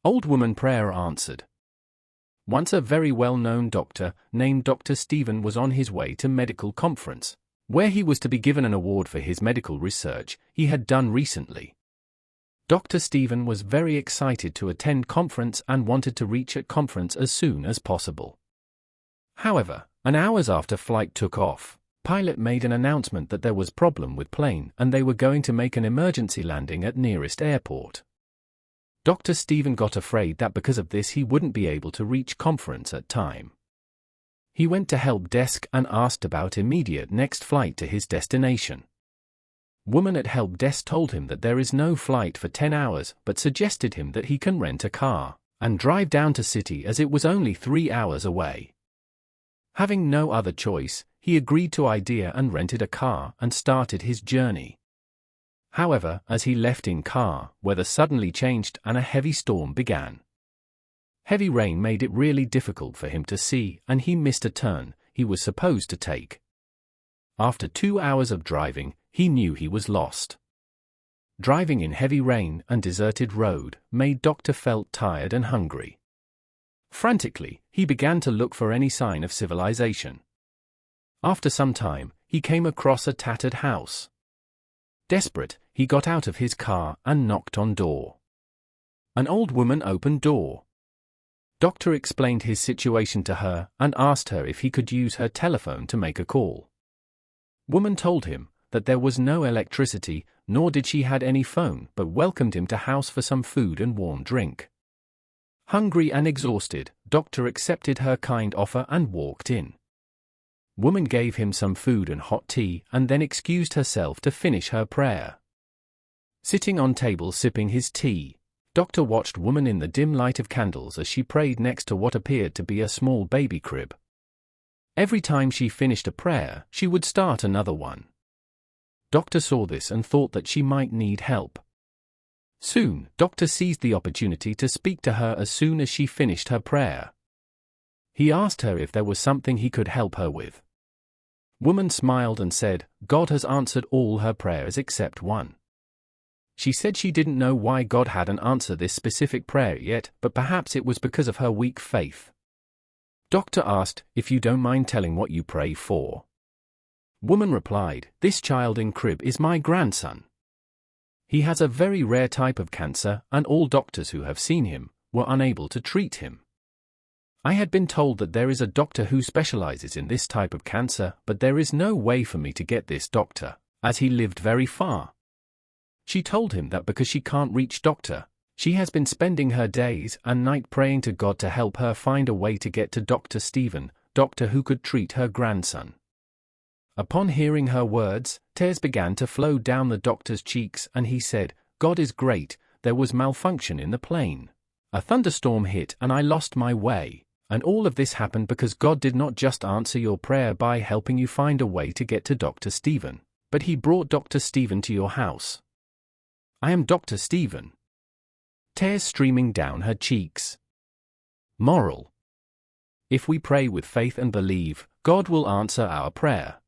Old Woman Prayer answered. Once a very well-known doctor named Dr. Stephen was on his way to medical conference, where he was to be given an award for his medical research he had done recently. Dr. Stephen was very excited to attend conference and wanted to reach at conference as soon as possible. However, an hour after flight took off, pilot made an announcement that there was problem with plane and they were going to make an emergency landing at nearest airport. Dr. Stephen got afraid that because of this he wouldn't be able to reach conference at time. He went to help desk and asked about immediate next flight to his destination. Woman at help desk told him that there is no flight for 10 hours but suggested him that he can rent a car and drive down to city as it was only 3 hours away. Having no other choice, he agreed to idea and rented a car and started his journey. However, as he left in car, weather suddenly changed and a heavy storm began. Heavy rain made it really difficult for him to see and he missed a turn he was supposed to take. After 2 hours of driving, he knew he was lost. Driving in heavy rain and deserted road made Doctor felt tired and hungry. Frantically, he began to look for any sign of civilization. After some time, he came across a tattered house. Desperate, he got out of his car and knocked on door. An old woman opened door. Doctor explained his situation to her and asked her if he could use her telephone to make a call. Woman told him that there was no electricity, nor did she had any phone, but welcomed him to house for some food and warm drink. Hungry and exhausted, Doctor accepted her kind offer and walked in. Woman gave him some food and hot tea and then excused herself to finish her prayer. Sitting on table sipping his tea, Doctor watched woman in the dim light of candles as she prayed next to what appeared to be a small baby crib. Every time she finished a prayer, she would start another one. Doctor saw this and thought that she might need help. Soon, Doctor seized the opportunity to speak to her as soon as she finished her prayer. He asked her if there was something he could help her with. Woman smiled and said, God has answered all her prayers except one. She said she didn't know why God hadn't answered this specific prayer yet, but perhaps it was because of her weak faith. Doctor asked, if you don't mind telling what you pray for. Woman replied, this child in crib is my grandson. He has a very rare type of cancer and all doctors who have seen him were unable to treat him. I had been told that there is a doctor who specializes in this type of cancer, but there is no way for me to get this doctor, as he lived very far. She told him that because she can't reach doctor, she has been spending her days and night praying to God to help her find a way to get to Dr. Stephen, doctor who could treat her grandson. Upon hearing her words, tears began to flow down the doctor's cheeks and he said, God is great, there was malfunction in the plane. A thunderstorm hit and I lost my way. And all of this happened because God did not just answer your prayer by helping you find a way to get to Dr. Stephen, but he brought Dr. Stephen to your house. I am Dr. Stephen. Tears streaming down her cheeks. Moral: if we pray with faith and believe, God will answer our prayer.